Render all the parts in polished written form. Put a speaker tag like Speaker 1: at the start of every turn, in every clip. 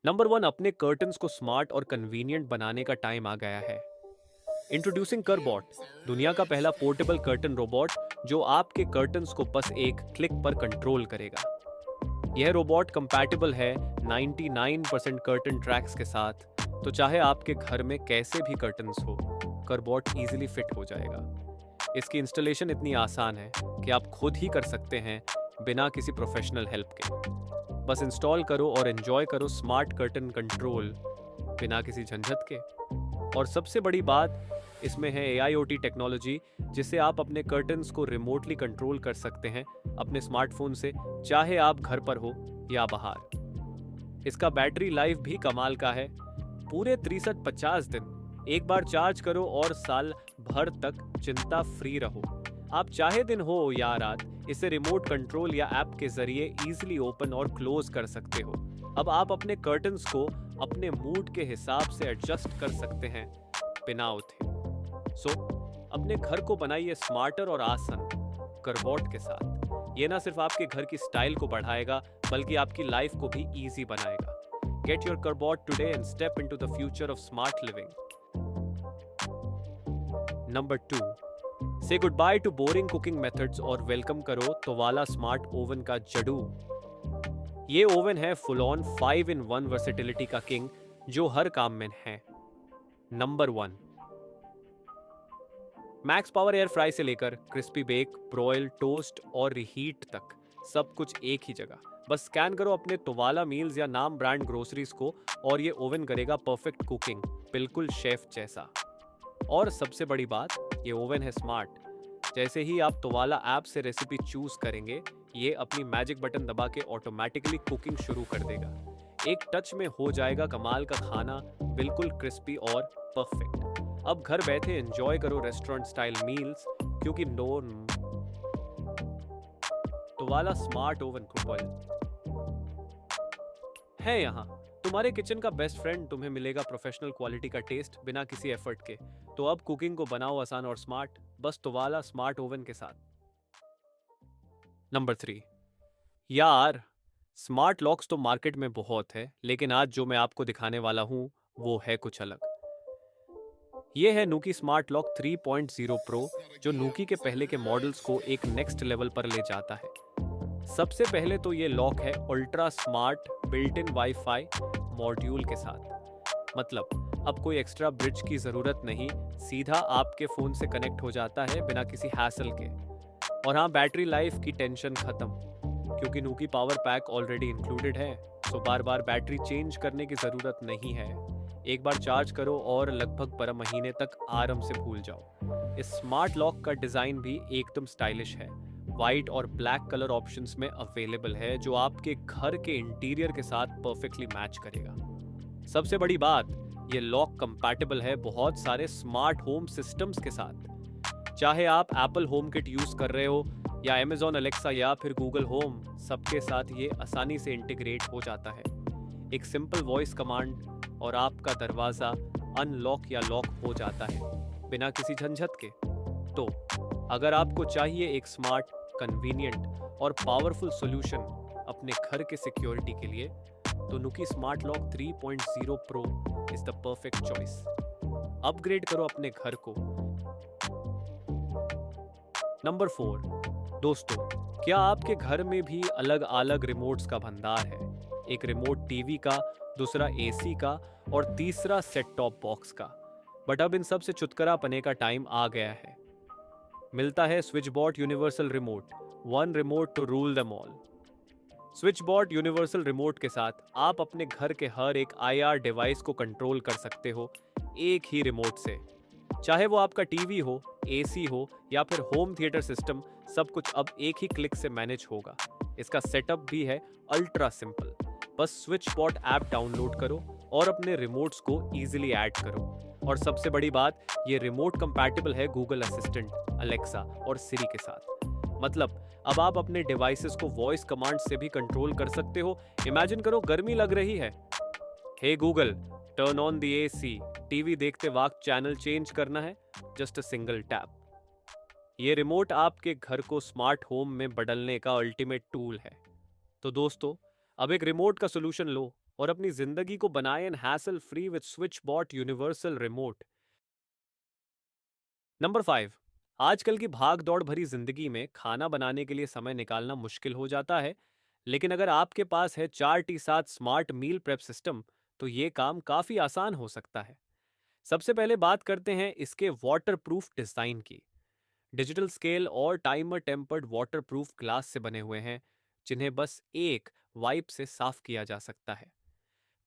Speaker 1: Number one, अपने curtains को smart और कन्वीनियंट बनाने का टाइम आ गया है। इंट्रोड्यूसिंग करबॉट, दुनिया का पहला पोर्टेबल कर्टन रोबोट जो आपके कर्टन्स को बस एक क्लिक पर कंट्रोल करेगा। यह रोबोट कंपैटिबल है 99% कर्टन ट्रैक्स के साथ, तो चाहे आपके घर में कैसे भी कर्टन्स हो, करबॉट इजीली फिट हो जाएगा। इसकी इंस्टॉलेशन इतनी आसान है कि आप खुद ही कर सकते हैं बिना किसी प्रोफेशनल हेल्प के। बस इंस्टॉल करो और एंजॉय करो स्मार्ट कर्टन कंट्रोल बिना किसी झंझट के। और सबसे बड़ी बात इसमें है AIoT टेक्नोलॉजी, जिससे आप अपने कर्टन्स को रिमोटली कंट्रोल कर सकते हैं अपने स्मार्टफोन से, चाहे आप घर पर हो या बाहर। इसका बैटरी लाइफ भी कमाल का है, पूरे 63-50 दिन। एक बार चार्ज करो और साल भर तक चिंता फ्री रहो। आप चाहे दिन हो या रात, इसे रिमोट कंट्रोल या ऐप के जरिए इजीली ओपन और क्लोज कर सकते हो। अब आप अपने कर्टन्स को अपने मूड के हिसाब से एडजस्ट कर सकते हैं बिना उठे। अपने घर को बनाइए स्मार्टर और आसान करबॉट के साथ। ये ना सिर्फ आपके घर की स्टाइल को बढ़ाएगा, बल्कि आपकी लाइफ को भी इजी बनाएगा। Get your Carbot today and step into the future of smart living. Number 2, say goodbye to boring cooking methods और वेलकम करो तोवाला स्मार्ट ओवन का जडू। ये ओवन है फुल ऑन 5-in-1 वर्सेटिलिटी का किंग, जो हर काम में है। Number 1, max power air fry से लेकर क्रिस्पी बेक, ब्रोइल, टोस्ट और रिहीट तक सब कुछ एक ही जगह। बस स्कैन करो अपने तोवाला मील्स या नाम ब्रांड ग्रोसरीज को और ये ओवन करेगा परफेक्ट कुकिंग, बिल्कुल शेफ जैसा। और सबसे बड़ी बात, ये ओवन है स्मार्ट। जैसे ही आप तोवाला ऐप से रेसिपी चूज करेंगे, ये अपनी मैजिक बटन दबा के ऑटोमेटिकली कुकिंग शुरू कर देगा। एक टच में हो जाएगा कमाल का खाना, बिल्कुल क्रिस्पी और परफेक्ट। अब घर बैठे एंजॉय करो रेस्टोरेंट स्टाइल मील्स, क्योंकि नो तोवाला स्मार्ट ओवन कुपल है यहाँ। तुम्हारे किचन का बेस्ट फ्रेंड, तुम्हें मिलेगा प्रोफेशनल क्वालिटी का टेस्ट बिना किसी एफर्ट के। तो अब कुकिंग को बनाओ आसान और स्मार्ट, बस तोवाला स्मार्ट ओवन के साथ। नंबर 3, यार, स्मार्ट लॉक्स तो मार्केट में बहुत है, लेकिन आज जो मैं आपको दिखाने वाला हूं वो है कुछ अलग। ये है नूकी स्मार्ट लॉक 3.0 प्रो, जो नूकी के पहले के मॉडल्स को एक नेक्स्ट लेवल पर ले जाता है। सबसे पहले तो ये लॉक है ultra smart built in wifi module के साथ। मतलब अब कोई एक्स्ट्रा ब्रिज की जरूरत नहीं, सीधा आपके फोन से कनेक्ट हो जाता है बिना किसी हैसल के। और हाँ, बैटरी लाइफ की टेंशन खत्म, क्योंकि नूकी पावर पैक ऑलरेडी इंक्लूडेड है, सो बार बार बैटरी चेंज करने की जरूरत नहीं है। एक बार चार्ज करो और लगभग 12 महीने तक आराम से भूल जाओ। इस स्मार्ट लॉक का डिजाइन भी एकदम स्टाइलिश है, वाइट और ब्लैक कलर ऑप्शंस में अवेलेबल है, जो आपके घर के इंटीरियर के साथ परफेक्टली मैच करेगा। सबसे बड़ी बात, ये लॉक कंपैटिबल है बहुत सारे स्मार्ट होम सिस्टम्स के साथ। चाहे आप एप्पल होम किट यूज कर रहे हो या Amazon अलेक्सा या फिर गूगल होम, सबके साथ ये आसानी से इंटीग्रेट हो जाता है। एक सिंपल वॉइस कमांड और आपका दरवाजा अनलॉक या लॉक हो जाता है बिना किसी झंझट के। तो अगर आपको चाहिए एक स्मार्ट, कन्वीनियंट और पावरफुल सॉल्यूशन अपने घर के सिक्योरिटी के लिए, तो Nuki smart lock 3.0 pro is the perfect choice. Upgrade करो अपने घर को। नंबर 4, दोस्तों, क्या आपके घर में भी अलग अलग रिमोट्स का भंडार है? एक रिमोट टीवी का, दूसरा एसी का और तीसरा सेट टॉप बॉक्स का। बट अब इन सब से छुटकारा पाने का टाइम आ गया है। मिलता है SwitchBot universal remote, one remote to rule them all. SwitchBot universal remote के साथ आप अपने घर के हर एक IR डिवाइस को कंट्रोल कर सकते हो एक ही रिमोट से। चाहे वो आपका टीवी हो, एसी हो या फिर होम थिएटर सिस्टम, सब कुछ अब एक ही क्लिक से मैनेज होगा। इसका सेटअप भी है अल्ट्रा सिंपल। बस स्विचबॉट ऐप डाउनलोड करो और अपने रिमोट्स को इजीली ऐड करो। और सबसे बड़ी बात, ये रिमोट कंपैटिबल है गूगल असिस्टेंट, अलेक्सा और सिरी के साथ। मतलब अब आप अपने डिवाइसेस को वॉइस कमांड से भी कंट्रोल कर सकते हो। इमेजिन करो गर्मी लग रही है, hey Google turn on the AC, TV देखते वक्त चैनल चेंज करना है, जस्ट अ सिंगल टैप। ये रिमोट आपके घर को स्मार्ट होम में बदलने का अल्टीमेट टूल है। तो दोस्तों, अब एक रिमोट का सोल्यूशन लो और अपनी जिंदगी को बनाए an hassle free with SwitchBot universal remote. Number 5, आजकल की भाग दौड़ भरी जिंदगी में खाना बनाने के लिए समय निकालना मुश्किल हो जाता है, लेकिन अगर आपके पास है 4T7 smart meal prep system तो ये काम काफी आसान हो सकता है। सबसे पहले बात करते हैं इसके वाटरप्रूफ डिजाइन की। डिजिटल स्केल और टाइमर टेम्पर्ड वाटरप्रूफ ग्लास से बने हुए हैं, जिन्हें बस एक वाइप से साफ किया जा सकता है।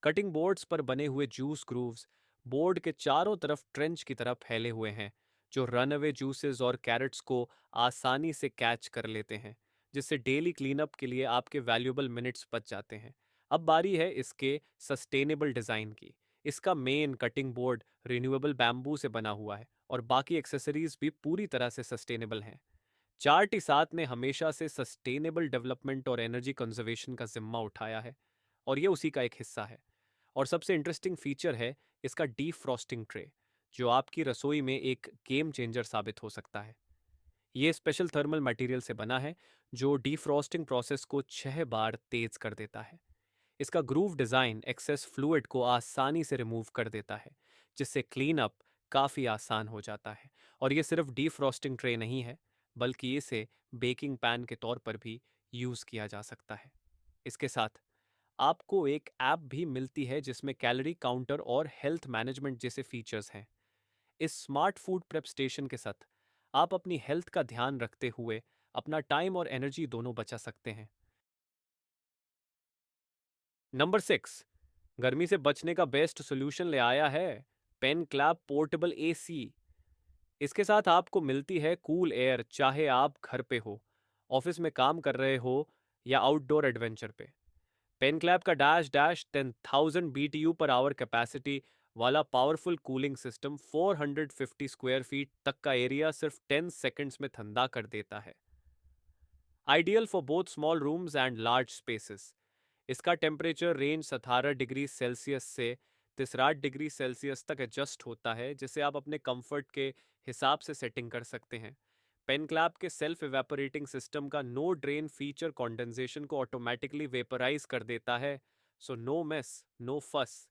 Speaker 1: कटिंग बोर्ड्स पर बने हुए जूस ग्रूव्स बोर्ड के चारों तरफ ट्रेंच की तरह फैले हुए हैं, जो रनअवे जूसेस और कैरेट्स को आसानी से कैच कर लेते हैं, जिससे डेली क्लीनअप के लिए आपके वैल्यूएबल मिनट्स बच जाते हैं। अब बारी है इसके सस्टेनेबल डिज़ाइन की। इसका main cutting board renewable bamboo से बना हुआ है और बाकी एक्सेसरीज भी पूरी तरह से सस्टेनेबल हैं। 4T7 ने हमेशा से सस्टेनेबल डेवलपमेंट और एनर्जी कंजर्वेशन का जिम्मा उठाया है, और ये उसी का एक हिस्सा है। और सबसे इंटरेस्टिंग फीचर है इसका डीप फ्रॉस्टिंग ट्रे, जो आपकी रसोई में एक गेम चेंजर साबित हो सकता है। ये स्पेशल थर्मल मटेरियल से बना है, जो डीफ्रॉस्टिंग प्रोसेस को 6 बार तेज कर देता है। इसका ग्रूव डिज़ाइन एक्सेस फ्लूइड को आसानी से रिमूव कर देता है, जिससे क्लीन अप काफ़ी आसान हो जाता है। और ये सिर्फ डीफ्रॉस्टिंग ट्रे नहीं है, बल्कि इसे बेकिंग पैन के तौर पर भी यूज़ किया जा सकता है। इसके साथ आपको एक ऐप भी मिलती है जिसमें कैलोरी काउंटर और हेल्थ मैनेजमेंट जैसे फीचर्स हैं। इस स्मार्ट फूड प्रेप स्टेशन के साथ आप अपनी हेल्थ का ध्यान रखते हुए अपना टाइम और एनर्जी दोनों बचा सकते हैं। नंबर 6, गर्मी से बचने का बेस्ट सोल्यूशन ले आया है पेन क्लैप पोर्टेबल एसी। इसके साथ आपको मिलती है कूल एयर, चाहे आप घर पे हो, ऑफिस में काम कर रहे हो या आउटडोर एडवेंचर पे। पेन क्लैप का dash dash 10,000 BTU per hour capacity वाला powerful cooling system 450 square feet तक का एरिया सिर्फ 10 सेकंड्स में ठंडा कर देता है। Ideal for both small rooms and large spaces. इसका टेम्परेचर रेंज 17 डिग्री सेल्सियस से 30 डिग्री सेल्सियस तक एडजस्ट होता है, जिसे आप अपने कंफर्ट के हिसाब से सेटिंग कर सकते हैं। पेन क्लैप के सेल्फ इवेपोरेटिंग सिस्टम का नो ड्रेन फीचर कंडेंसेशन को ऑटोमेटिकली वेपराइज कर देता है, सो नो मेस, नो फस।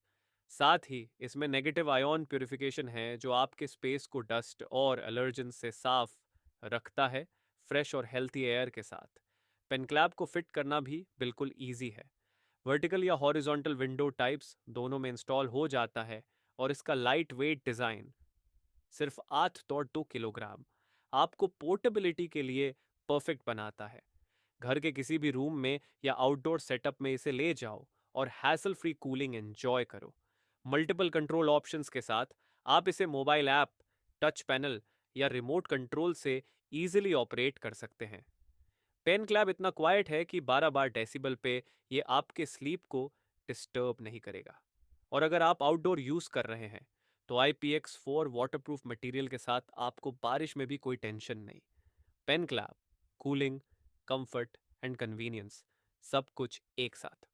Speaker 1: साथ ही इसमें नेगेटिव आयन प्यूरिफिकेशन है, जो आपके स्पेस को डस्ट और एलर्जन से साफ रखता है, फ्रेश और हेल्थी एयर के साथ। पेन क्लैप को फिट करना भी बिल्कुल ईजी है। वर्टिकल या हॉरिजॉन्टल विंडो टाइप्स दोनों में इंस्टॉल हो जाता है, और इसका लाइट वेट डिज़ाइन सिर्फ 8.2 किलोग्राम आपको पोर्टेबिलिटी के लिए परफेक्ट बनाता है। घर के किसी भी रूम में या आउटडोर सेटअप में इसे ले जाओ और हैसल फ्री कूलिंग एंजॉय करो। मल्टीपल कंट्रोल ऑप्शंस के साथ आप इसे मोबाइल ऐप, टच पैनल या रिमोट कंट्रोल से इजीली ऑपरेट कर सकते हैं। पेन क्लैब इतना क्वाइट है कि 12 बार डेसिबल पे ये आपके स्लीप को डिस्टर्ब नहीं करेगा। और अगर आप आउटडोर यूज कर रहे हैं तो IPX4 वाटरप्रूफ मटेरियल के साथ आपको बारिश में भी कोई टेंशन नहीं। पेन क्लैब, कूलिंग, कंफर्ट एंड कन्वीनियंस, सब कुछ एक साथ।